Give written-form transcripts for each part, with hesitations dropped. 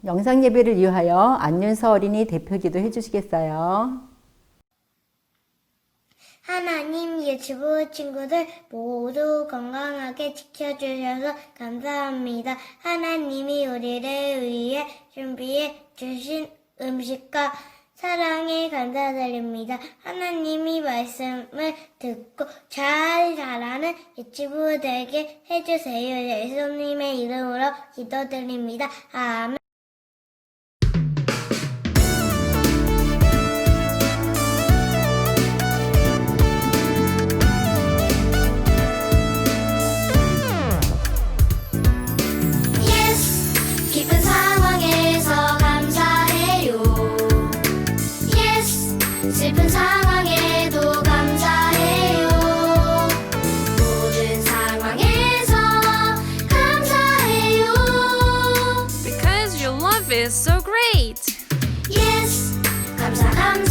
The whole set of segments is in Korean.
영상 예배를 위하여 안윤서 어린이 대표기도 해주시겠어요? 하나님 유치부 친구들 모두 건강하게 지켜주셔서 감사합니다. 하나님이 우리를 위해 준비해 주신 음식과 사랑에 감사드립니다. 하나님이 말씀을 듣고 잘 자라는 유치부 되게 해주세요. 예수님의 이름으로 기도드립니다. 아멘. 기쁜 상황에서 감사해요. Yes, 슬픈 상황에도 감사해요. 모든 상황에서 감사해요. Because your love is so great. Yes, 감사해요.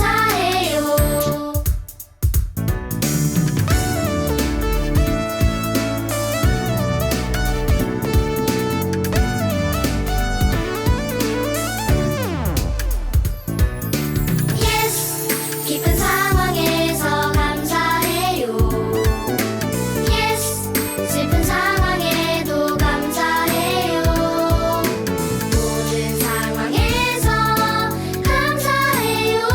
기쁜 상황에서 감사해요. Yes, 슬픈 상황에도 감사해요. 모든 상황에서 감사해요.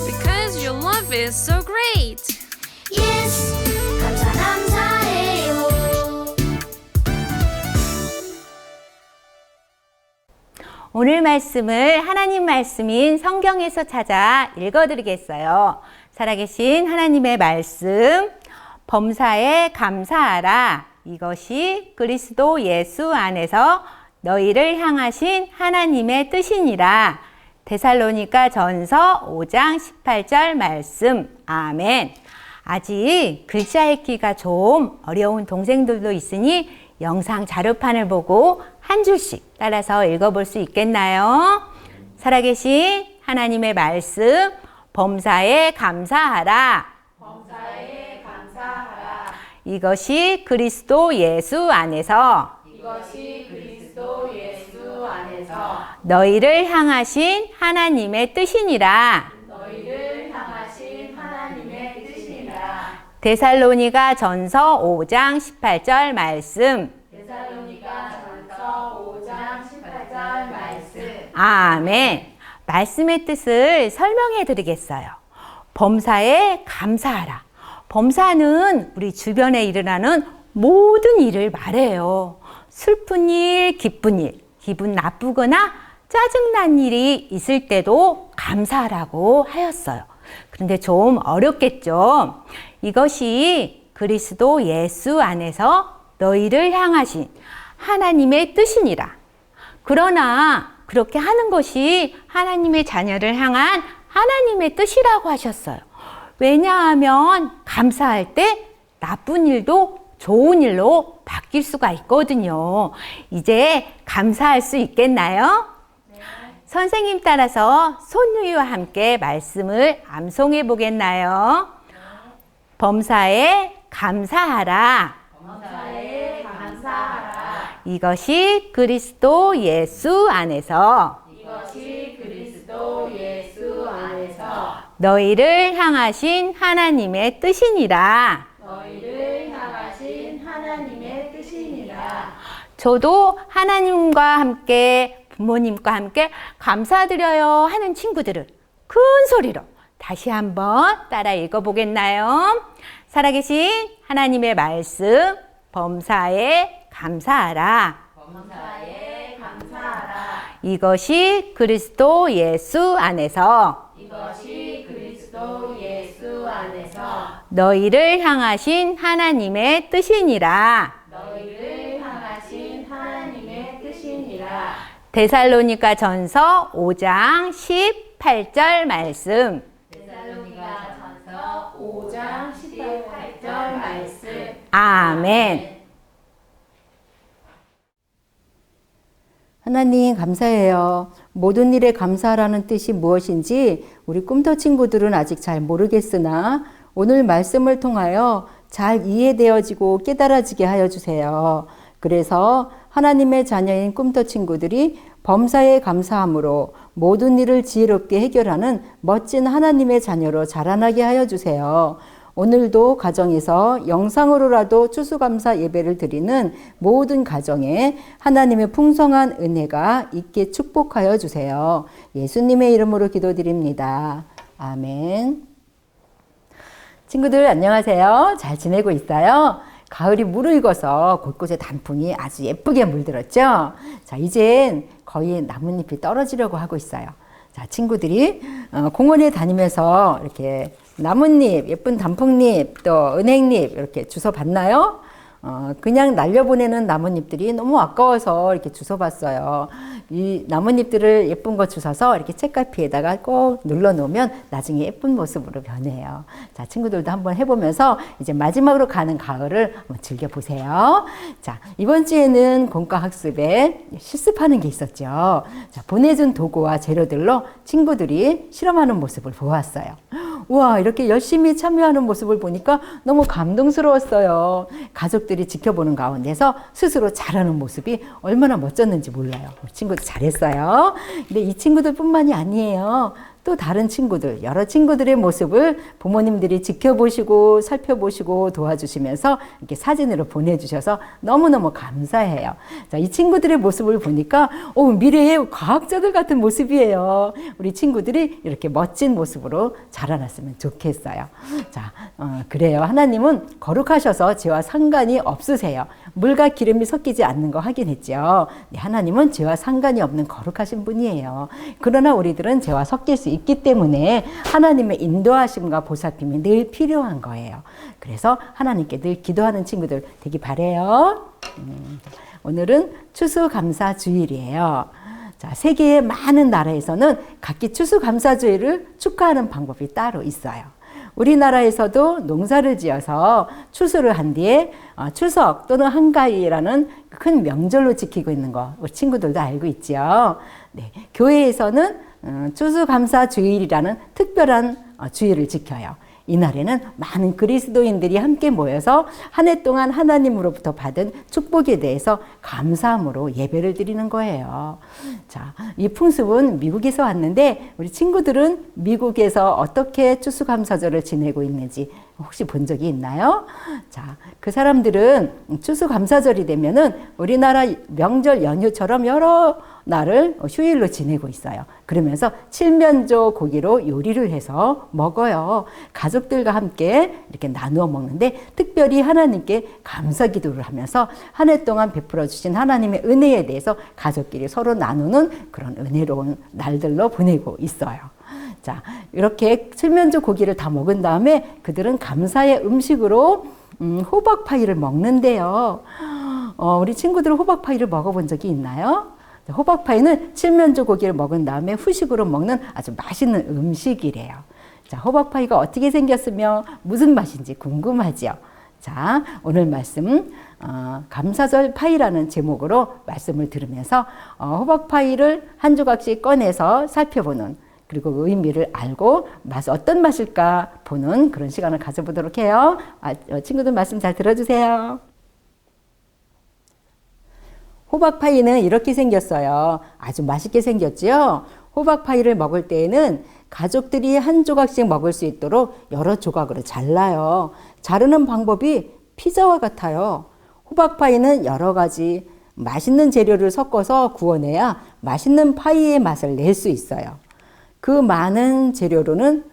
Because your love is so great. Yes, 감사해요. 오늘 말씀을 하나님 말씀인 성경에서 찾아 읽어드리겠어요. 살아계신 하나님의 말씀, 범사에 감사하라. 이것이 그리스도 예수 안에서 너희를 향하신 하나님의 뜻이니라. 데살로니가 전서 5장 18절 말씀. 아멘. 아직 글자 읽기가 좀 어려운 동생들도 있으니 영상 자료판을 보고 한 줄씩 따라서 읽어볼 수 있겠나요? 살아계신 하나님의 말씀, 범사에 감사하라. 범사에 감사하라. 이것이 그리스도 예수 안에서 너희를 향하신 하나님의 뜻이니라. 데살로니가 전서 5장 18절 말씀. 아멘. 말씀의 뜻을 설명해 드리겠어요. 범사에 감사하라. 범사는 우리 주변에 일어나는 모든 일을 말해요. 슬픈 일, 기쁜 일, 기분 나쁘거나 짜증난 일이 있을 때도 감사하라고 하였어요. 그런데 좀 어렵겠죠? 이것이 그리스도 예수 안에서 너희를 향하신 하나님의 뜻이니라. 그러나 그렇게 하는 것이 하나님의 자녀를 향한 하나님의 뜻이라고 하셨어요. 왜냐하면 감사할 때 나쁜 일도 좋은 일로 바뀔 수가 있거든요. 이제 감사할 수 있겠나요? 선생님 따라서 손누이와 함께 말씀을 암송해 보겠나요? 범사에 감사하라. 이것이 그리스도 예수 안에서 너희를 향하신 하나님의 뜻이니라. 저도 하나님과 함께 부모님과 함께 감사드려요 하는 친구들은 큰 소리로 다시 한번 따라 읽어보겠나요? 살아계신 하나님의 말씀, 범사에 감사하라. 이것이 그리스도 예수 안에서 너희를 향하신 하나님의 뜻이니라. 데살로니가 전서 5장 18절 말씀. 아멘. 하나님 감사해요. 모든 일에 감사하라는 뜻이 무엇인지 우리 꿈터 친구들은 아직 잘 모르겠으나 오늘 말씀을 통하여 잘 이해되어지고 깨달아지게 하여 주세요. 그래서 하나님의 자녀인 꿈터 친구들이 범사에 감사함으로 모든 일을 지혜롭게 해결하는 멋진 하나님의 자녀로 자라나게 하여 주세요. 오늘도 가정에서 영상으로라도 추수감사 예배를 드리는 모든 가정에 하나님의 풍성한 은혜가 있게 축복하여 주세요. 예수님의 이름으로 기도드립니다. 아멘. 친구들 안녕하세요. 잘 지내고 있어요? 가을이 무르익어서 곳곳에 단풍이 아주 예쁘게 물들었죠? 자, 이젠 거의 나뭇잎이 떨어지려고 하고 있어요. 자, 친구들이 공원에 다니면서 이렇게 나뭇잎, 예쁜 단풍잎, 또 은행잎 이렇게 주워 봤나요? 그냥 날려보내는 나뭇잎들이 너무 아까워서 이렇게 주워 봤어요. 이 나뭇잎들을 예쁜 거 주워서 이렇게 책갈피에다가 꼭 눌러 놓으면 나중에 예쁜 모습으로 변해요. 자, 친구들도 한번 해보면서 이제 마지막으로 가는 가을을 한번 즐겨보세요. 자, 이번 주에는 공과학습에 실습하는 게 있었죠. 자, 보내준 도구와 재료들로 친구들이 실험하는 모습을 보았어요. 우와, 이렇게 열심히 참여하는 모습을 보니까 너무 감동스러웠어요. 가족들이 지켜보는 가운데서 스스로 잘하는 모습이 얼마나 멋졌는지 몰라요. 우리 친구들 잘했어요. 근데 이 친구들뿐만이 아니에요. 또 다른 친구들, 여러 친구들의 모습을 부모님들이 지켜보시고 살펴보시고 도와주시면서 이렇게 사진으로 보내주셔서 너무너무 감사해요. 자, 이 친구들의 모습을 보니까 미래의 과학자들 같은 모습이에요. 우리 친구들이 이렇게 멋진 모습으로 자라났으면 좋겠어요. 자, 그래요. 하나님은 거룩하셔서 죄와 상관이 없으세요. 물과 기름이 섞이지 않는 거 확인했죠. 네, 하나님은 죄와 상관이 없는 거룩하신 분이에요. 그러나 우리들은 죄와 섞일 수 있기 때문에 하나님의 인도하심과 보살핌이 늘 필요한 거예요. 그래서 하나님께 늘 기도하는 친구들 되기 바래요. 오늘은 추수감사주일이에요. 자, 세계의 많은 나라에서는 각기 추수감사주일을 축하하는 방법이 따로 있어요. 우리나라에서도 농사를 지어서 추수를 한 뒤에 추석 또는 한가위라는 큰 명절로 지키고 있는 거 우리 친구들도 알고 있죠. 네, 교회에서는 추수감사주일이라는 특별한 주일을 지켜요. 이날에는 많은 그리스도인들이 함께 모여서 한 해 동안 하나님으로부터 받은 축복에 대해서 감사함으로 예배를 드리는 거예요. 자, 이 풍습은 미국에서 왔는데 우리 친구들은 미국에서 어떻게 추수감사절을 지내고 있는지 혹시 본 적이 있나요? 자, 그 사람들은 추수감사절이 되면은 우리나라 명절 연휴처럼 여러 날을 휴일로 지내고 있어요. 그러면서 칠면조 고기로 요리를 해서 먹어요. 가족들과 함께 이렇게 나누어 먹는데 특별히 하나님께 감사 기도를 하면서 한 해 동안 베풀어 주신 하나님의 은혜에 대해서 가족끼리 서로 나누는 그런 은혜로운 날들로 보내고 있어요. 자, 이렇게 칠면조 고기를 다 먹은 다음에 그들은 감사의 음식으로 호박파이를 먹는데요. 우리 친구들은 호박파이를 먹어본 적이 있나요? 호박파이는 칠면조 고기를 먹은 다음에 후식으로 먹는 아주 맛있는 음식이래요. 자, 호박파이가 어떻게 생겼으며 무슨 맛인지 궁금하죠? 자, 오늘 말씀 감사절 파이라는 제목으로 말씀을 들으면서 호박파이를 한 조각씩 꺼내서 살펴보는 그리고 의미를 알고 어떤 맛일까 보는 그런 시간을 가져보도록 해요. 친구들 말씀 잘 들어주세요. 호박파이는 이렇게 생겼어요. 아주 맛있게 생겼죠? 호박파이를 먹을 때에는 가족들이 한 조각씩 먹을 수 있도록 여러 조각으로 잘라요. 자르는 방법이 피자와 같아요. 호박파이는 여러 가지 맛있는 재료를 섞어서 구워내야 맛있는 파이의 맛을 낼 수 있어요. 그 많은 재료는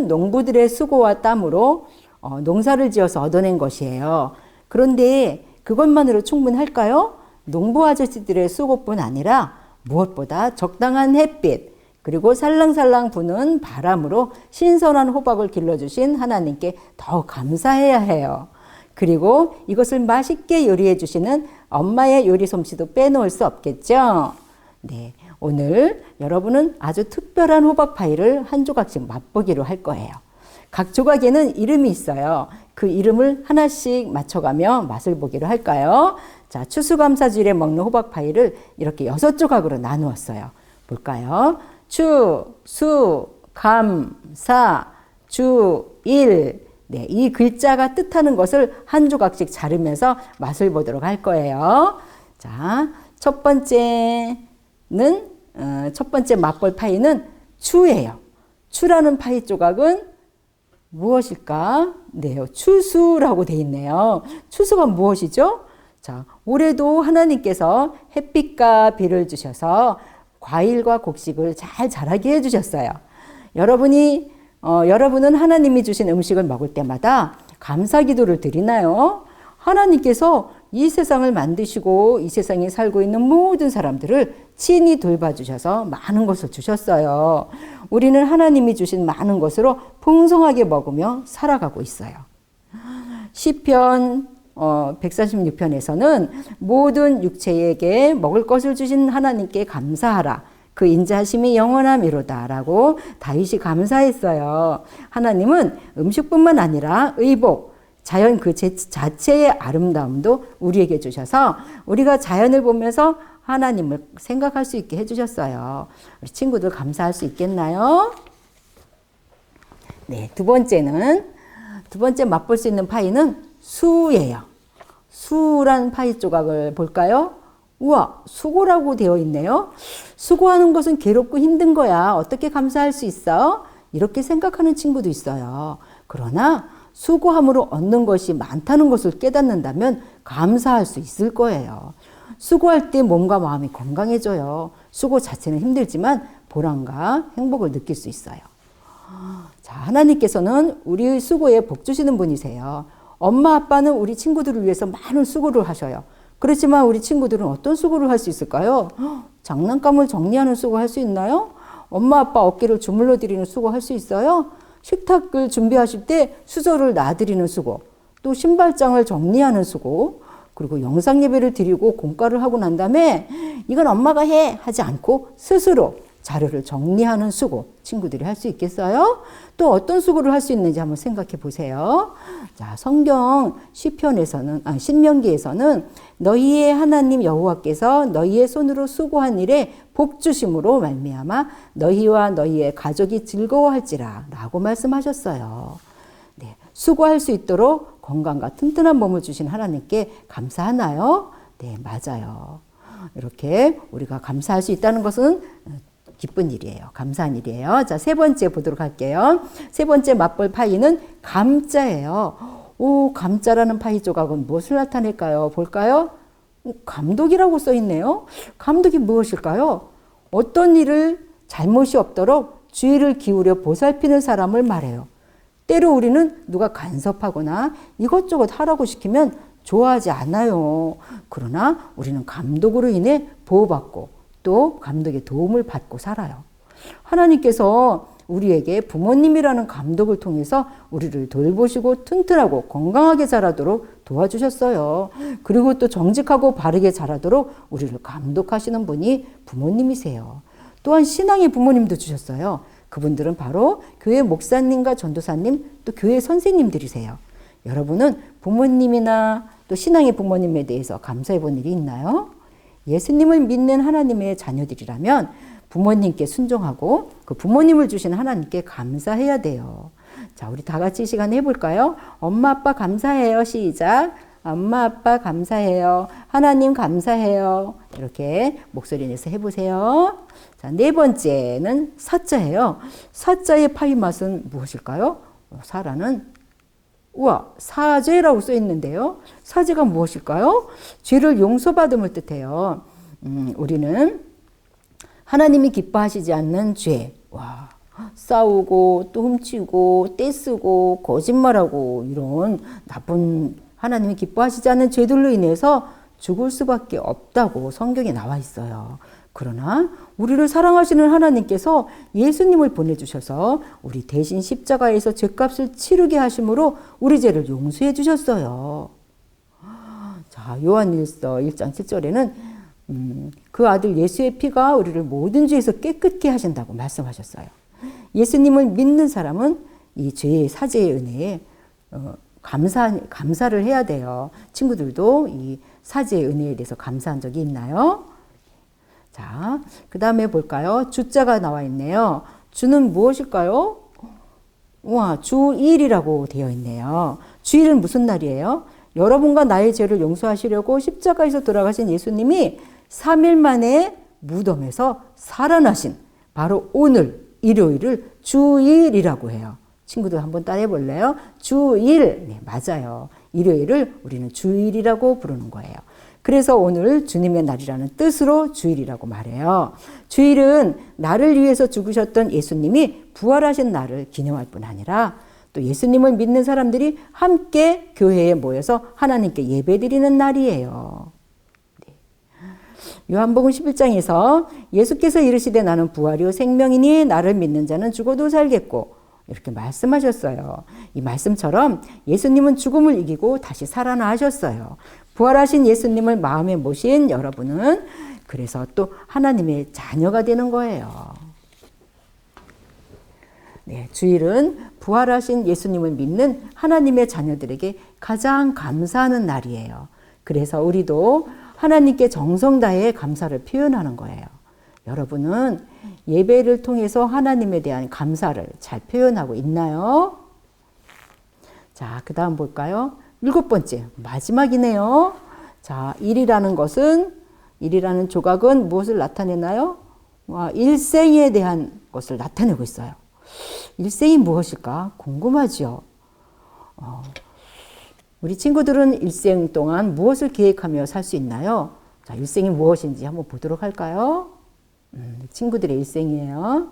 농부들의 수고와 땀으로 농사를 지어서 얻어낸 것이에요. 그런데 그것만으로 충분할까요? 농부 아저씨들의 수고뿐 아니라 무엇보다 적당한 햇빛 그리고 살랑살랑 부는 바람으로 신선한 호박을 길러주신 하나님께 더욱 감사해야 해요. 그리고 이것을 맛있게 요리해 주시는 엄마의 요리 솜씨도 빼놓을 수 없겠죠. 네, 오늘 여러분은 아주 특별한 호박파이를 한 조각씩 맛보기로 할 거예요. 각 조각에는 이름이 있어요. 그 이름을 하나씩 맞춰가며 맛을 보기로 할까요? 자, 추수감사주일에 먹는 호박파이를 이렇게 6조각으로 나누었어요. 볼까요? 추수감사주일. 네, 이 글자가 뜻하는 것을 한 조각씩 자르면서 맛을 보도록 할 거예요. 자, 첫 번째 첫 번째 맛볼 파이는 추예요. 추라는 파이 조각은 무엇일까? 네, 추수라고 돼 있네요. 추수가 무엇이죠? 자, 올해도 하나님께서 햇빛과 비를 주셔서 과일과 곡식을 잘 자라게 해주셨어요. 여러분은 하나님이 주신 음식을 먹을 때마다 감사 기도를 드리나요? 하나님께서 이 세상을 만드시고 이 세상에 살고 있는 모든 사람들을 친히 돌봐주셔서 많은 것을 주셨어요. 우리는 하나님이 주신 많은 것으로 풍성하게 먹으며 살아가고 있어요. 시편 146편에서는 모든 육체에게 먹을 것을 주신 하나님께 감사하라. 그 인자하심이 영원함이로다 라고 다윗이 감사했어요. 하나님은 음식뿐만 아니라 의복, 자연 그 자체의 아름다움도 우리에게 주셔서 우리가 자연을 보면서 하나님을 생각할 수 있게 해주셨어요. 우리 친구들 감사할 수 있겠나요? 네, 두 번째 맛볼 수 있는 파이는 수예요. 수란 파이 조각을 볼까요? 우와, 수고라고 되어 있네요. 수고하는 것은 괴롭고 힘든 거야. 어떻게 감사할 수 있어? 이렇게 생각하는 친구도 있어요. 그러나 수고함으로 얻는 것이 많다는 것을 깨닫는다면 감사할 수 있을 거예요. 수고할 때 몸과 마음이 건강해져요. 수고 자체는 힘들지만 보람과 행복을 느낄 수 있어요. 자, 하나님께서는 우리의 수고에 복 주시는 분이세요. 엄마 아빠는 우리 친구들을 위해서 많은 수고를 하셔요. 그렇지만 우리 친구들은 어떤 수고를 할 수 있을까요? 장난감을 정리하는 수고 할 수 있나요? 엄마 아빠 어깨를 주물러 드리는 수고 할 수 있어요? 식탁을 준비하실 때 수저를 놔드리는 수고, 또 신발장을 정리하는 수고, 그리고 영상 예배를 드리고 공과를 하고 난 다음에 이건 엄마가 해 하지 않고 스스로 자료를 정리하는 수고, 친구들이 할 수 있겠어요? 또 어떤 수고를 할 수 있는지 한번 생각해 보세요. 자, 성경 신명기에서는 너희의 하나님 여호와께서 너희의 손으로 수고한 일에 복 주심으로 말미암아 너희와 너희의 가족이 즐거워할지라 라고 말씀하셨어요. 네, 수고할 수 있도록 건강과 튼튼한 몸을 주신 하나님께 감사하나요? 네, 맞아요. 이렇게 우리가 감사할 수 있다는 것은 기쁜 일이에요. 감사한 일이에요. 자, 세 번째 보도록 할게요. 세 번째 맛볼 파이는 감자예요. 오, 감자라는 파이 조각은 무엇을 나타낼까요? 볼까요? 감독이라고 써 있네요. 감독이 무엇일까요? 어떤 일을 잘못이 없도록 주의를 기울여 보살피는 사람을 말해요. 때로 우리는 누가 간섭하거나 이것저것 하라고 시키면 좋아하지 않아요. 그러나 우리는 감독으로 인해 보호받고 또 감독의 도움을 받고 살아요. 하나님께서 우리에게 부모님이라는 감독을 통해서 우리를 돌보시고 튼튼하고 건강하게 자라도록 도와주셨어요. 그리고 또 정직하고 바르게 자라도록 우리를 감독하시는 분이 부모님이세요. 또한 신앙의 부모님도 주셨어요. 그분들은 바로 교회 목사님과 전도사님 또 교회 선생님들이세요. 여러분은 부모님이나 또 신앙의 부모님에 대해서 감사해 본 일이 있나요? 예수님을 믿는 하나님의 자녀들이라면 부모님께 순종하고 그 부모님을 주신 하나님께 감사해야 돼요. 자, 우리 다 같이 이 시간 해볼까요? 엄마 아빠 감사해요. 시작. 엄마 아빠 감사해요. 하나님 감사해요. 이렇게 목소리 내서 해보세요. 자, 네 번째는 사자예요. 사자의 파이 맛은 무엇일까요? 사라는 우와, 사죄라고 써 있는데요. 사죄가 무엇일까요? 죄를 용서받음을 뜻해요. 우리는 하나님이 기뻐하시지 않는 죄, 와, 싸우고 또 훔치고 떼쓰고 거짓말하고 이런 나쁜 하나님이 기뻐하시지 않는 죄들로 인해서 죽을 수밖에 없다고 성경에 나와 있어요. 그러나 우리를 사랑하시는 하나님께서 예수님을 보내주셔서 우리 대신 십자가에서 죄값을 치르게 하심으로 우리 죄를 용서해 주셨어요. 자, 요한일서 1장 7절에는 그 아들 예수의 피가 우리를 모든 죄에서 깨끗게 하신다고 말씀하셨어요. 예수님을 믿는 사람은 이 죄의 사죄의 은혜에 감사를 해야 돼요. 친구들도 이 사죄의 은혜에 대해서 감사한 적이 있나요? 자, 그 다음에 볼까요? 주자가 나와 있네요. 주는 무엇일까요? 우와, 주일이라고 되어 있네요. 주일은 무슨 날이에요? 여러분과 나의 죄를 용서하시려고 십자가에서 돌아가신 예수님이 3일 만에 무덤에서 살아나신 바로 오늘 일요일을 주일이라고 해요. 친구들 한번 따라해 볼래요? 주일. 네, 맞아요. 일요일을 우리는 주일이라고 부르는 거예요. 그래서 오늘 주님의 날이라는 뜻으로 주일이라고 말해요. 주일은 나를 위해서 죽으셨던 예수님이 부활하신 날을 기념할 뿐 아니라 또 예수님을 믿는 사람들이 함께 교회에 모여서 하나님께 예배드리는 날이에요. 네. 요한복음 11장에서 예수께서 이르시되 나는 부활이요 생명이니 나를 믿는 자는 죽어도 살겠고 이렇게 말씀하셨어요. 이 말씀처럼 예수님은 죽음을 이기고 다시 살아나셨어요. 부활하신 예수님을 마음에 모신 여러분은 그래서 또 하나님의 자녀가 되는 거예요. 네, 주일은 부활하신 예수님을 믿는 하나님의 자녀들에게 가장 감사하는 날이에요. 그래서 우리도 하나님께 정성 다해 감사를 표현하는 거예요. 여러분은 예배를 통해서 하나님에 대한 감사를 잘 표현하고 있나요? 자, 그 다음 볼까요? 7번째, 마지막이네요. 자, 일이라는 조각은 무엇을 나타내나요? 일생에 대한 것을 나타내고 있어요. 일생이 무엇일까? 궁금하죠? 우리 친구들은 일생 동안 무엇을 계획하며 살 수 있나요? 자, 일생이 무엇인지 한번 보도록 할까요? 친구들의 일생이에요.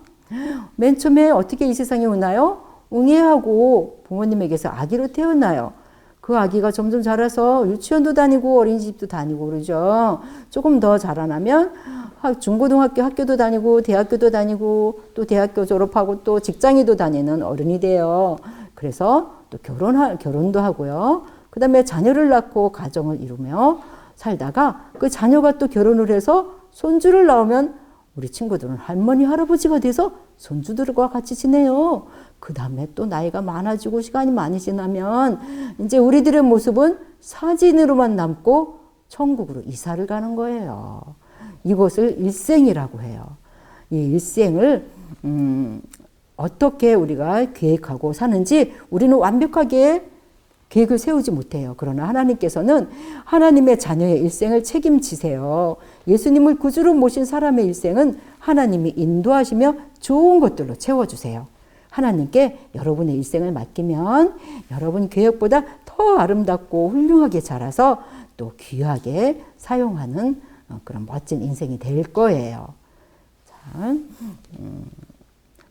맨 처음에 어떻게 이 세상에 오나요? 웅애하고 부모님에게서 아기로 태어나요. 그 아기가 점점 자라서 유치원도 다니고 어린이집도 다니고 그러죠. 조금 더 자라나면 중고등학교 학교도 다니고 대학교도 다니고 또 대학교 졸업하고 또 직장에도 다니는 어른이 돼요. 그래서 또 결혼도 하고요. 그 다음에 자녀를 낳고 가정을 이루며 살다가 그 자녀가 또 결혼을 해서 손주를 낳으면 우리 친구들은 할머니, 할아버지가 돼서 손주들과 같이 지내요. 그 다음에 또 나이가 많아지고 시간이 많이 지나면 이제 우리들의 모습은 사진으로만 남고 천국으로 이사를 가는 거예요. 이것을 일생이라고 해요. 이 일생을 어떻게 우리가 계획하고 사는지 우리는 완벽하게 계획을 세우지 못해요. 그러나 하나님께서는 하나님의 자녀의 일생을 책임지세요. 예수님을 구주로 모신 사람의 일생은 하나님이 인도하시며 좋은 것들로 채워주세요. 하나님께 여러분의 일생을 맡기면 여러분 계획보다 더 아름답고 훌륭하게 자라서 또 귀하게 사용하는 그런 멋진 인생이 될 거예요. 자,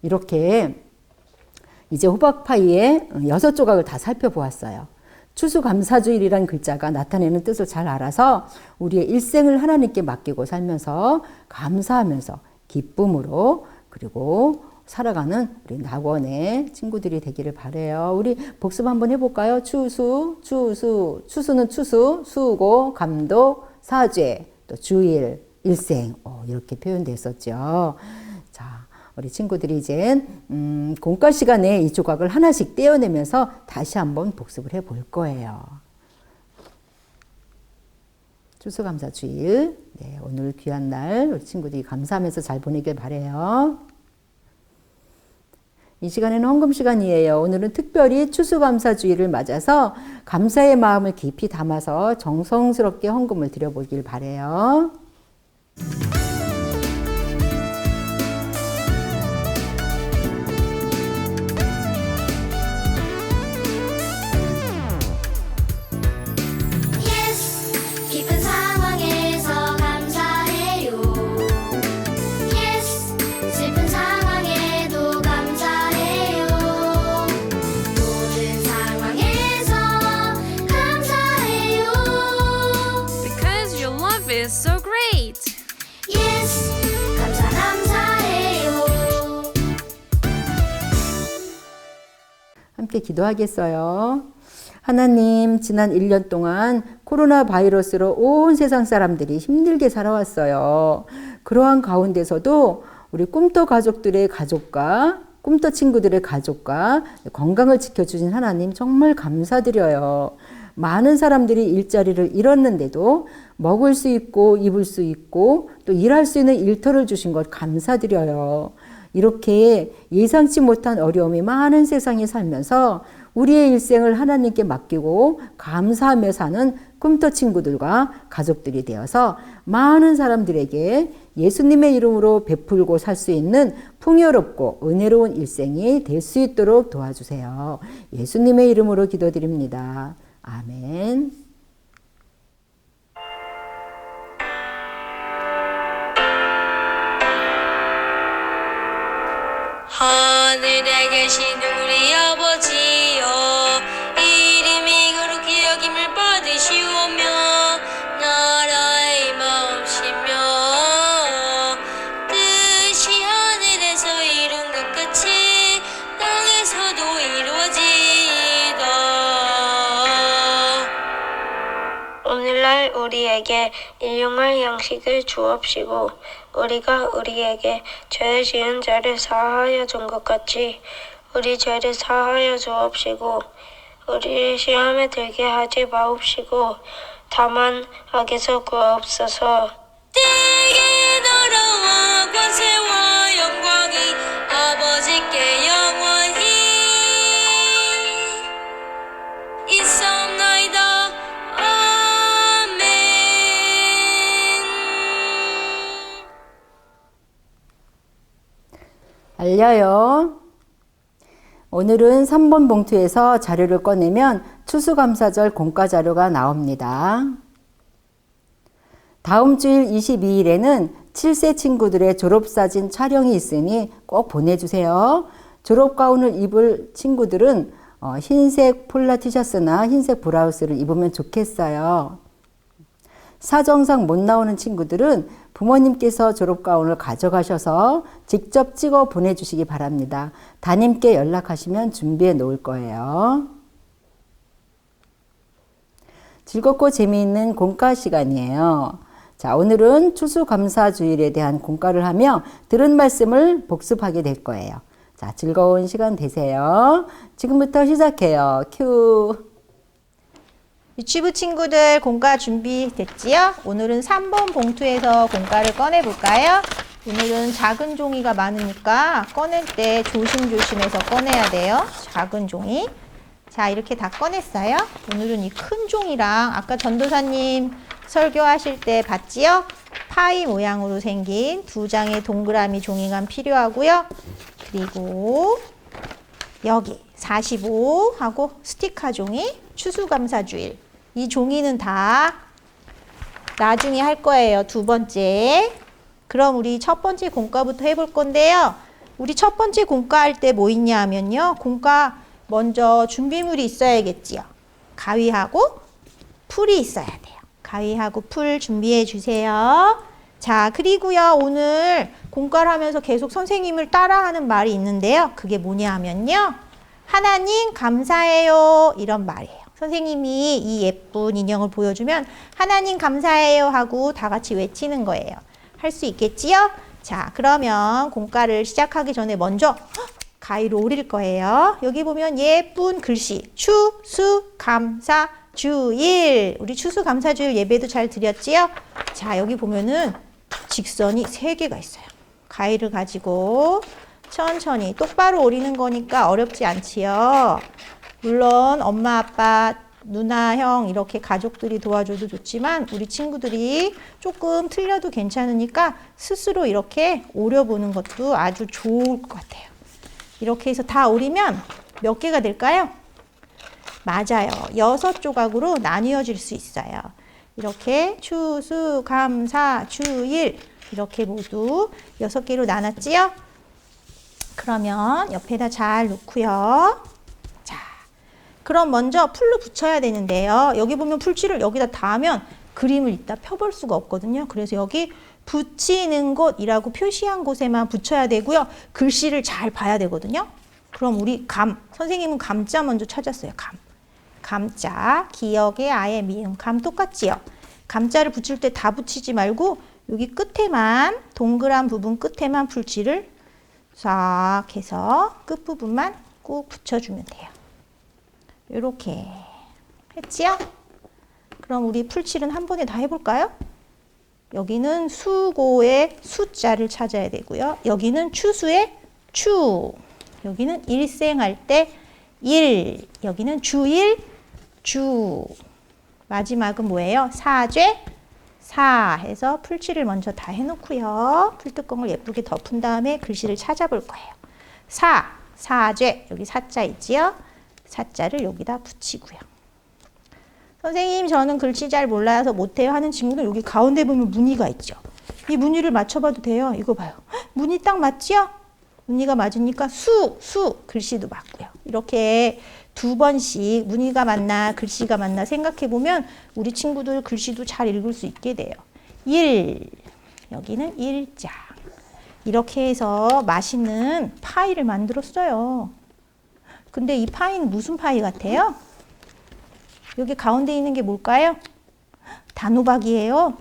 이렇게 이제 호박파이의 6조각을 다 살펴보았어요. 추수감사주일이란 글자가 나타내는 뜻을 잘 알아서 우리의 일생을 하나님께 맡기고 살면서 감사하면서 기쁨으로 그리고 살아가는 우리 낙원의 친구들이 되기를 바라요. 우리 복습 한번 해볼까요? 추수는 추수, 수고, 감독, 사죄, 또 주일, 일생 이렇게 표현됐었죠. 자, 우리 친구들이 이제 공과 시간에 이 조각을 하나씩 떼어내면서 다시 한번 복습을 해볼 거예요. 추수감사주일, 네, 오늘 귀한 날 우리 친구들이 감사하면서 잘 보내길 바라요. 이 시간에는 헌금 시간이에요. 오늘은 특별히 추수감사주일을 맞아서 감사의 마음을 깊이 담아서 정성스럽게 헌금을 드려보길 바라요. 기쁜 상황에서 감사해요. Yes, 슬픈 상황에도 감사해요. 모든 상황에서 감사해요. Because your love is so great. Yes, 감사해요. 함께 기도하겠어요. 하나님, 지난 1년 동안 코로나 바이러스로 온 세상 사람들이 힘들게 살아왔어요. 그러한 가운데서도 우리 꿈터 가족들의 가족과 꿈터 친구들의 가족과 건강을 지켜주신 하나님 정말 감사드려요. 많은 사람들이 일자리를 잃었는데도 먹을 수 있고 입을 수 있고 또 일할 수 있는 일터를 주신 것 감사드려요. 이렇게 예상치 못한 어려움이 많은 세상에 살면서 우리의 일생을 하나님께 맡기고 감사하며 사는 꿈터 친구들과 가족들이 되어서 많은 사람들에게 예수님의 이름으로 베풀고 살 수 있는 풍요롭고 은혜로운 일생이 될 수 있도록 도와주세요. 예수님의 이름으로 기도드립니다. 아멘. 하늘에 계신 우리 아버지여, 이름이 거룩히 여김을 받으시오며 나라의 마음이시며 뜻이 하늘에서 이룬 것 같이 땅에서도 이루어지이다. 오늘날 우리에게 일용할 양식을 주옵시고, 우리가 우리에게 죄 지은 자를 사하여 준 것 같이 우리 죄를 사하여 주옵시고, 우리를 시험에 들게 하지 마옵시고 다만 악에서 구하옵소서. 내게 나라와 권세와 영광이 아버지께 영원히 있사옵나이다. 아멘. 알려요. 오늘은 3번 봉투에서 자료를 꺼내면 추수감사절 공과 자료가 나옵니다. 다음 주일 22일에는 7세 친구들의 졸업사진 촬영이 있으니 꼭 보내주세요. 졸업가운을 입을 친구들은 흰색 폴라 티셔츠나 흰색 브라우스를 입으면 좋겠어요. 사정상 못 나오는 친구들은 부모님께서 졸업가운을 가져가셔서 직접 찍어 보내주시기 바랍니다. 담임께 연락하시면 준비해 놓을 거예요. 즐겁고 재미있는 공과 시간이에요. 자, 오늘은 추수감사주일에 대한 공과를 하며 들은 말씀을 복습하게 될 거예요. 자, 즐거운 시간 되세요. 지금부터 시작해요. 큐. 유치부 친구들 공과 준비됐지요? 오늘은 3번 봉투에서 공과를 꺼내볼까요? 오늘은 작은 종이가 많으니까 꺼낼 때 조심조심해서 꺼내야 돼요. 작은 종이. 자, 이렇게 다 꺼냈어요. 오늘은 이 큰 종이랑 아까 전도사님 설교하실 때 봤지요? 파이 모양으로 생긴 2장의 동그라미 종이가 필요하고요. 그리고 여기 45하고 스티커 종이, 추수감사주일. 이 종이는 다 나중에 할 거예요. 2번째. 그럼 우리 첫 번째 공과부터 해볼 건데요. 우리 첫 번째 공과 할 때 뭐 있냐 하면요. 공과 먼저 준비물이 있어야겠지요. 가위하고 풀이 있어야 돼요. 가위하고 풀 준비해 주세요. 자, 그리고요. 오늘 공과를 하면서 계속 선생님을 따라하는 말이 있는데요. 그게 뭐냐 하면요. 하나님 감사해요. 이런 말이에요. 선생님이 이 예쁜 인형을 보여주면 하나님 감사해요 하고 다 같이 외치는 거예요. 할 수 있겠지요? 자, 그러면 공과를 시작하기 전에 먼저 가위로 오릴 거예요. 여기 보면 예쁜 글씨 추수감사주일. 우리 추수감사주일 예배도 잘 드렸지요? 자, 여기 보면은 직선이 3개가 있어요. 가위를 가지고 천천히 똑바로 오리는 거니까 어렵지 않지요? 물론 엄마, 아빠, 누나, 형 이렇게 가족들이 도와줘도 좋지만 우리 친구들이 조금 틀려도 괜찮으니까 스스로 이렇게 오려보는 것도 아주 좋을 것 같아요. 이렇게 해서 다 오리면 몇 개가 될까요? 맞아요. 6조각으로 나뉘어질 수 있어요. 이렇게 추수감사주일 이렇게 모두 6개로 나눴지요? 그러면 옆에다 잘 놓고요. 자, 그럼 먼저 풀로 붙여야 되는데요. 여기 보면 풀칠을 여기다 닿으면 그림을 이따 펴볼 수가 없거든요. 그래서 여기 붙이는 곳이라고 표시한 곳에만 붙여야 되고요. 글씨를 잘 봐야 되거든요. 그럼 우리 감, 선생님은 감자 먼저 찾았어요. 감. 감자, 기역의 아예 미음, 감 똑같지요? 감자를 붙일 때 다 붙이지 말고 여기 끝에만, 동그란 부분 끝에만 풀칠을 싹 해서 끝부분만 꾹 붙여주면 돼요. 이렇게 했지요? 그럼 우리 풀칠은 한 번에 다 해볼까요? 여기는 수고의 수자를 찾아야 되고요. 여기는 추수의 추. 여기는 일생할 때 일. 여기는 주일, 주. 마지막은 뭐예요? 사죄, 사 해서 풀칠을 먼저 다 해놓고요. 풀뚜껑을 예쁘게 덮은 다음에 글씨를 찾아볼 거예요. 사, 사죄. 여기 사자 있지요? 사자를 여기다 붙이고요. 선생님, 저는 글씨 잘 몰라서 못해요 하는 친구들 여기 가운데 보면 무늬가 있죠. 이 무늬를 맞춰봐도 돼요. 이거 봐요. 무늬 딱 맞지요? 무늬가 맞으니까 수, 글씨도 맞고요. 이렇게 두 번씩 무늬가 맞나 글씨가 맞나 생각해보면 우리 친구들 글씨도 잘 읽을 수 있게 돼요. 일, 여기는 일자. 이렇게 해서 맛있는 파이를 만들었어요. 근데 이 파이는 무슨 파이 같아요? 여기 가운데 있는 게 뭘까요? 단호박이에요.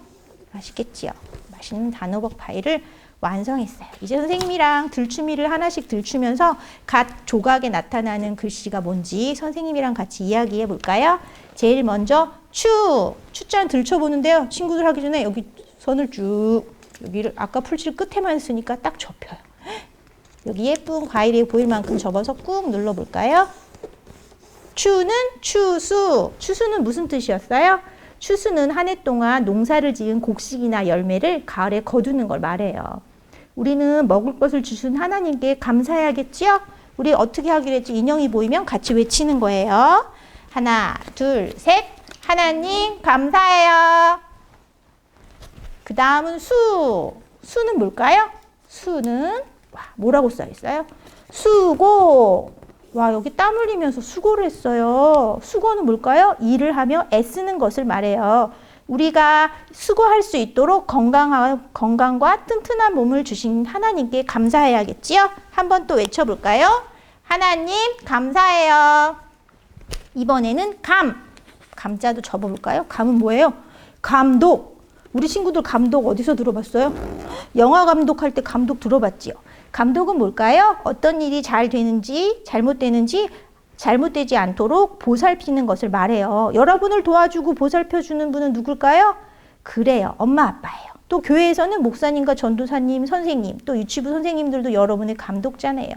맛있겠지요? 맛있는 단호박 파이를 완성했어요. 이제 선생님이랑 들추미를 하나씩 들추면서 각 조각에 나타나는 글씨가 뭔지 선생님이랑 같이 이야기해 볼까요? 제일 먼저 추자는 들춰보는데요. 친구들 하기 전에 여기 선을 쭉, 여기를 아까 풀칠 끝에만 쓰니까 딱 접혀요. 여기 예쁜 과일이 보일 만큼 접어서 꾹 눌러볼까요? 추는 추수. 추수는 무슨 뜻이었어요? 추수는 한 해 동안 농사를 지은 곡식이나 열매를 가을에 거두는 걸 말해요. 우리는 먹을 것을 주신 하나님께 감사해야겠지요? 우리 어떻게 하기로 했지? 인형이 보이면 같이 외치는 거예요. 하나, 둘, 셋. 하나님 감사해요. 그 다음은 수. 수는 뭘까요? 수는 뭐라고 써 있어요? 수고. 와, 여기 땀 흘리면서 수고를 했어요. 수고는 뭘까요? 일을 하며 애쓰는 것을 말해요. 우리가 수고할 수 있도록 건강과 튼튼한 몸을 주신 하나님께 감사해야겠지요? 한번 또 외쳐볼까요? 하나님 감사해요. 이번에는 감자도 접어볼까요? 감은 뭐예요? 감독. 우리 친구들 감독 어디서 들어봤어요? 영화 감독할 때 감독 들어봤지요? 감독은 뭘까요? 어떤 일이 잘 되는지 잘못되지 않도록 보살피는 것을 말해요. 여러분을 도와주고 보살펴주는 분은 누굴까요? 그래요. 엄마 아빠예요. 또 교회에서는 목사님과 전도사님, 선생님, 또 유치부 선생님들도 여러분의 감독자네요.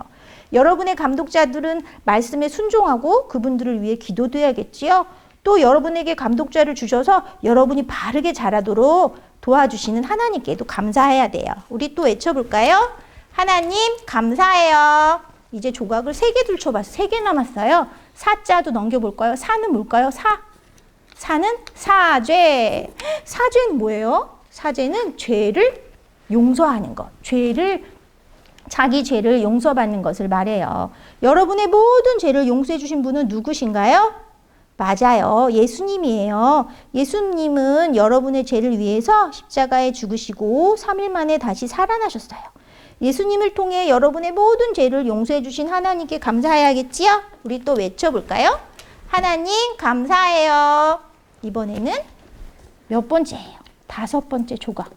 여러분의 감독자들은 말씀에 순종하고 그분들을 위해 기도도 해야겠지요. 또 여러분에게 감독자를 주셔서 여러분이 바르게 자라도록 도와주시는 하나님께도 감사해야 돼요. 우리 또 외쳐볼까요? 하나님 감사해요. 이제 조각을 3개 들춰봤어요. 3개 남았어요. 사자도 넘겨볼까요? 사는 뭘까요? 사는 사죄. 사죄는 뭐예요? 사죄는 죄를 용서하는 것. 자기 죄를 용서받는 것을 말해요. 여러분의 모든 죄를 용서해 주신 분은 누구신가요? 맞아요. 예수님이에요. 예수님은 여러분의 죄를 위해서 십자가에 죽으시고 3일 만에 다시 살아나셨어요. 예수님을 통해 여러분의 모든 죄를 용서해 주신 하나님께 감사해야겠지요? 우리 또 외쳐볼까요? 하나님 감사해요. 이번에는 몇 번째예요? 5번째 조각.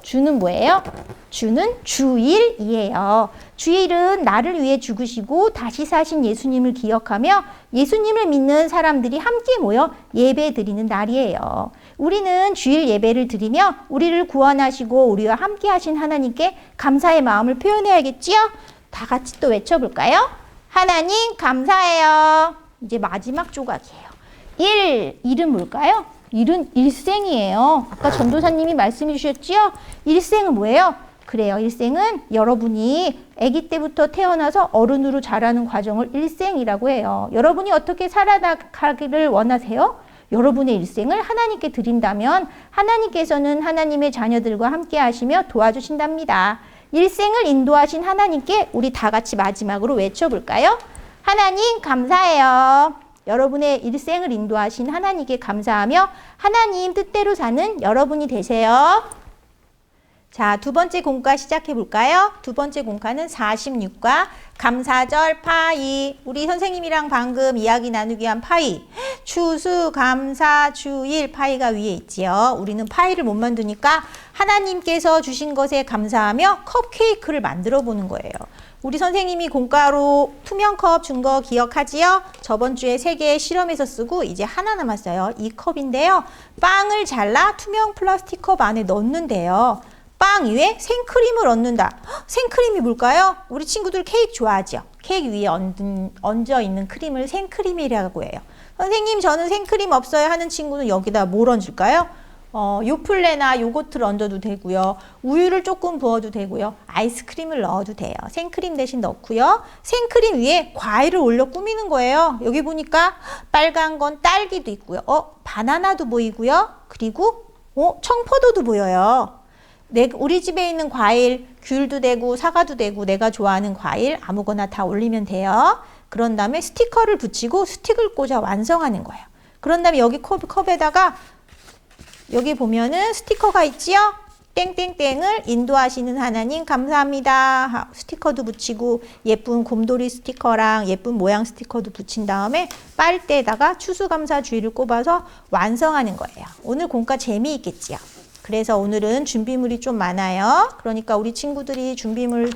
주는 뭐예요? 주는 주일이에요. 주일은 나를 위해 죽으시고 다시 사신 예수님을 기억하며 예수님을 믿는 사람들이 함께 모여 예배 드리는 날이에요. 우리는 주일 예배를 드리며 우리를 구원하시고 우리와 함께 하신 하나님께 감사의 마음을 표현해야겠지요? 다 같이 또 외쳐볼까요? 하나님 감사해요. 이제 마지막 조각이에요. 일은 뭘까요? 일은 일생이에요. 아까 전도사님이 말씀해 주셨지요? 일생은 뭐예요? 그래요. 일생은 여러분이 아기 때부터 태어나서 어른으로 자라는 과정을 일생이라고 해요. 여러분이 어떻게 살아가기를 원하세요? 여러분의 일생을 하나님께 드린다면 하나님께서는 하나님의 자녀들과 함께 하시며 도와주신답니다. 일생을 인도하신 하나님께 우리 다 같이 마지막으로 외쳐볼까요? 하나님 감사해요. 여러분의 일생을 인도하신 하나님께 감사하며 하나님 뜻대로 사는 여러분이 되세요. 자, 두 번째 공과 시작해 볼까요? 두 번째 공과는 46과 감사절 파이. 우리 선생님이랑 방금 이야기 나누기 한 파이. 추수, 감사, 주일 파이가 위에 있지요. 우리는 파이를 못 만드니까 하나님께서 주신 것에 감사하며 컵케이크를 만들어 보는 거예요. 우리 선생님이 공과로 투명컵 준 거 기억하지요? 저번 주에 3개 실험해서 쓰고 이제 하나 남았어요. 이 컵인데요. 빵을 잘라 투명 플라스틱 컵 안에 넣는데요. 빵 위에 생크림을 얹는다. 헉, 생크림이 뭘까요? 우리 친구들 케이크 좋아하죠? 케이크 위에 얹어 있는 크림을 생크림이라고 해요. 선생님 저는 생크림 없어요 하는 친구는 여기다 뭘 얹을까요? 요플레나 요거트를 얹어도 되고요. 우유를 조금 부어도 되고요. 아이스크림을 넣어도 돼요. 생크림 대신 넣고요. 생크림 위에 과일을 올려 꾸미는 거예요. 여기 보니까 빨간 건 딸기도 있고요. 바나나도 보이고요. 그리고 청포도도 보여요. 우리 집에 있는 과일, 귤도 되고 사과도 되고 내가 좋아하는 과일 아무거나 다 올리면 돼요. 그런 다음에 스티커를 붙이고 스틱을 꽂아 완성하는 거예요. 그런 다음에 여기 컵에다가 여기 보면은 스티커가 있지요? 땡땡땡을 인도하시는 하나님 감사합니다. 스티커도 붙이고 예쁜 곰돌이 스티커랑 예쁜 모양 스티커도 붙인 다음에 빨대에다가 추수감사주의를 꼽아서 완성하는 거예요. 오늘 공과 재미있겠지요? 그래서 오늘은 준비물이 좀 많아요. 그러니까 우리 친구들이 준비물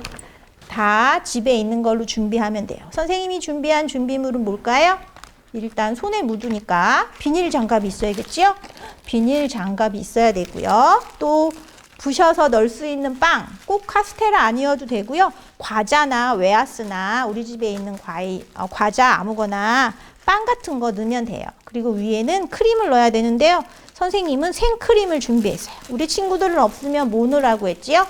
다 집에 있는 걸로 준비하면 돼요. 선생님이 준비한 준비물은 뭘까요? 일단 손에 묻으니까 비닐 장갑이 있어야겠죠? 비닐 장갑이 있어야 되고요. 또 부셔서 넣을 수 있는 빵, 꼭 카스테라 아니어도 되고요. 과자나 웨하스나 우리 집에 있는 과자 아무거나 빵 같은 거 넣으면 돼요. 그리고 위에는 크림을 넣어야 되는데요. 선생님은 생크림을 준비했어요. 우리 친구들은 없으면 뭐 넣으라고 했지요?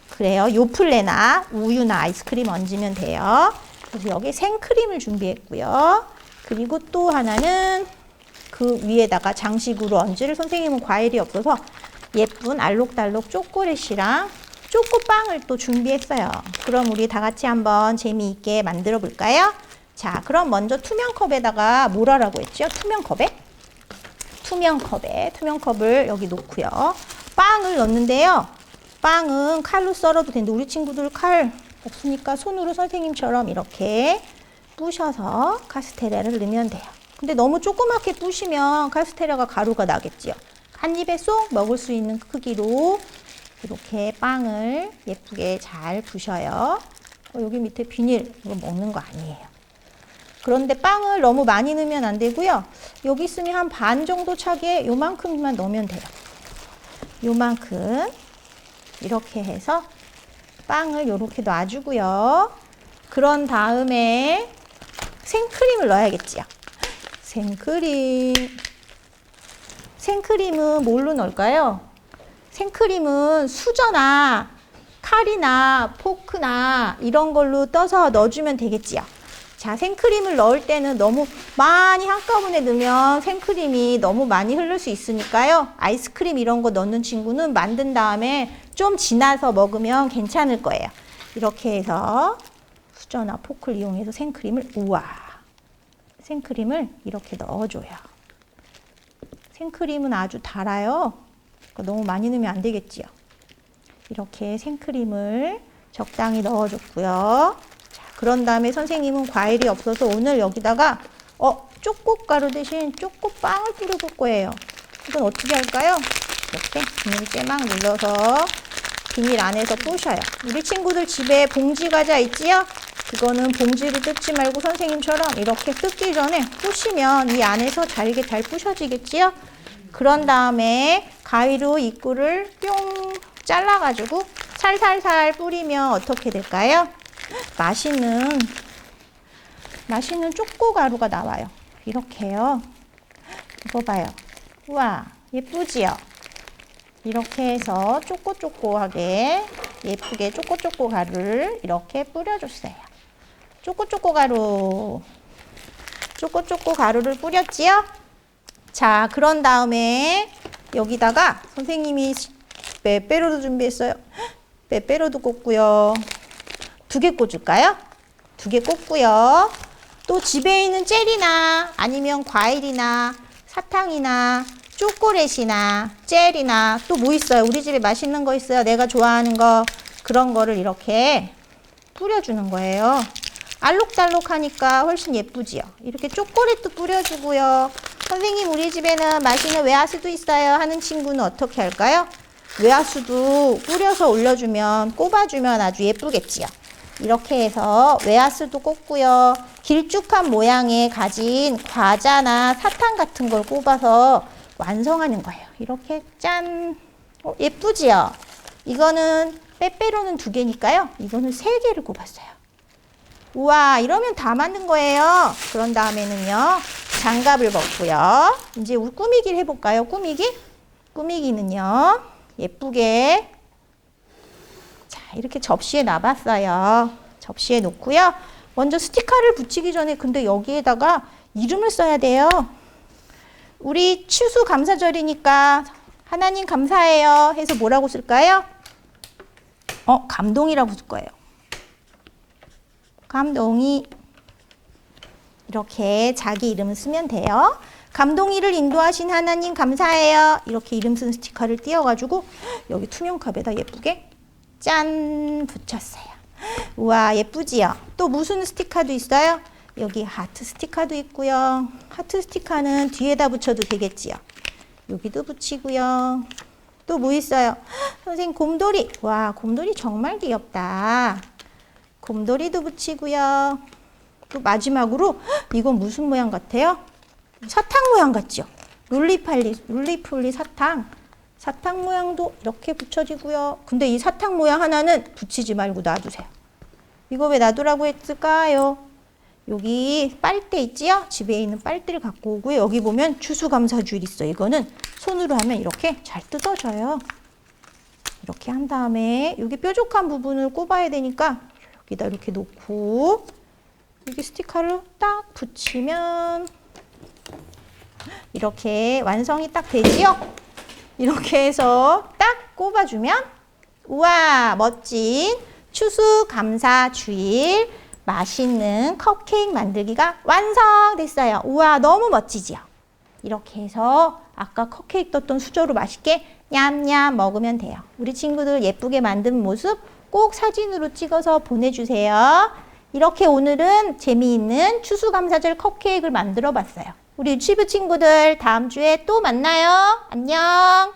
그래요. 요플레나 우유나 아이스크림 얹으면 돼요. 그래서 여기 생크림을 준비했고요. 그리고 또 하나는 그 위에다가 장식으로 얹을 선생님은 과일이 없어서 예쁜 알록달록 초콜릿이랑 초코빵을 또 준비했어요. 그럼 우리 다 같이 한번 재미있게 만들어 볼까요? 자, 그럼 먼저 투명 컵에다가 뭘 하라고 했죠? 투명 컵을 여기 놓고요. 빵을 넣는데요. 빵은 칼로 썰어도 되는데 우리 친구들 칼 없으니까 손으로 선생님처럼 이렇게 부셔서 카스테라를 넣으면 돼요. 근데 너무 조그맣게 부시면 카스테라가 가루가 나겠지요. 한 입에 쏙 먹을 수 있는 크기로 이렇게 빵을 예쁘게 잘 부셔요. 여기 밑에 비닐 이거 먹는 거 아니에요. 그런데 빵을 너무 많이 넣으면 안 되고요. 여기 있으면 한 반 정도 차게 요만큼만 넣으면 돼요. 요만큼 이렇게 해서 빵을 이렇게 놔주고요. 그런 다음에 생크림을 넣어야겠지요. 생크림은 뭘로 넣을까요? 생크림은 수저나 칼이나 포크나 이런 걸로 떠서 넣어주면 되겠지요. 자, 생크림을 넣을 때는 너무 많이 한꺼번에 넣으면 생크림이 너무 많이 흐를 수 있으니까요. 아이스크림 이런 거 넣는 친구는 만든 다음에 좀 지나서 먹으면 괜찮을 거예요. 이렇게 해서 수저나 포크를 이용해서 생크림을 이렇게 넣어줘요. 생크림은 아주 달아요. 너무 많이 넣으면 안 되겠지요. 이렇게 생크림을 적당히 넣어줬고요. 자, 그런 다음에 선생님은 과일이 없어서 오늘 여기다가 초코가루 대신 초코빵을 뿌려볼 거예요. 이건 어떻게 할까요? 이렇게 비닐째 막 눌러서 비닐 안에서 부셔요. 우리 친구들 집에 봉지 과자 있지요? 그거는 봉지를 뜯지 말고 선생님처럼 이렇게 뜯기 전에 부시면 이 안에서 잘게 잘 부셔지겠지요? 그런 다음에 가위로 입구를 뿅 잘라가지고 살살살 뿌리면 어떻게 될까요? 맛있는 초코가루가 나와요. 이렇게요. 이거 봐요. 우와, 예쁘지요? 이렇게 해서 쪼꼬쪼꼬하게 예쁘게 쪼꼬쪼꼬 가루를 이렇게 뿌려줬어요. 쪼꼬쪼꼬 가루를 뿌렸지요? 자, 그런 다음에 여기다가 선생님이 빼빼로도 준비했어요. 빼빼로도 꽂고요. 2개 꽂을까요? 2개 꽂고요. 또 집에 있는 젤이나 아니면 과일이나 사탕이나 초콜릿이나 젤이나 또 뭐 있어요? 우리 집에 맛있는 거 있어요. 내가 좋아하는 거 그런 거를 이렇게 뿌려주는 거예요. 알록달록하니까 훨씬 예쁘지요. 이렇게 초콜릿도 뿌려주고요. 선생님 우리 집에는 맛있는 웨하스도 있어요 하는 친구는 어떻게 할까요? 웨하스도 뿌려서 올려주면 꼽아주면 아주 예쁘겠지요. 이렇게 해서 웨하스도 꽂고요. 길쭉한 모양의 가진 과자나 사탕 같은 걸 꼽아서 완성하는 거예요. 이렇게 짠! 예쁘지요? 이거는 빼빼로는 2개니까요. 이거는 3개를 꼽았어요. 우와, 이러면 다 만든 거예요. 그런 다음에는요, 장갑을 벗고요. 이제 우리 꾸미기를 해볼까요? 꾸미기? 꾸미기는요, 예쁘게. 자, 이렇게 접시에 놔봤어요. 접시에 놓고요. 먼저 스티커를 붙이기 전에 근데 여기에다가 이름을 써야 돼요. 우리 추수감사절이니까 하나님 감사해요 해서 뭐라고 쓸까요? 감동이라고 쓸 거예요. 감동이. 이렇게 자기 이름을 쓰면 돼요. 감동이를 인도하신 하나님 감사해요. 이렇게 이름 쓴 스티커를 띄워가지고 여기 투명컵에다 예쁘게 짠 붙였어요. 우와, 예쁘지요? 또 무슨 스티커도 있어요? 여기 하트 스티커도 있고요. 하트 스티커는 뒤에다 붙여도 되겠지요. 여기도 붙이고요. 또 뭐 있어요? 선생님, 곰돌이. 와, 곰돌이 정말 귀엽다. 곰돌이도 붙이고요. 또 마지막으로 이건 무슨 모양 같아요? 사탕 모양 같죠? 룰리폴리 사탕. 사탕 모양도 이렇게 붙여지고요. 근데 이 사탕 모양 하나는 붙이지 말고 놔두세요. 이거 왜 놔두라고 했을까요? 여기 빨대 있지요? 집에 있는 빨대를 갖고 오고요. 여기 보면 추수감사주일 있어요. 이거는 손으로 하면 이렇게 잘 뜯어져요. 이렇게 한 다음에 여기 뾰족한 부분을 꼽아야 되니까 여기다 이렇게 놓고 여기 스티커를 딱 붙이면 이렇게 완성이 딱 되지요? 이렇게 해서 딱 꼽아주면 우와, 멋진 추수감사주일 맛있는 컵케이크 만들기가 완성됐어요. 우와, 너무 멋지지요? 이렇게 해서 아까 컵케이크 떴던 수저로 맛있게 냠냠 먹으면 돼요. 우리 친구들 예쁘게 만든 모습 꼭 사진으로 찍어서 보내주세요. 이렇게 오늘은 재미있는 추수감사절 컵케이크를 만들어 봤어요. 우리 유치부 친구들 다음 주에 또 만나요. 안녕.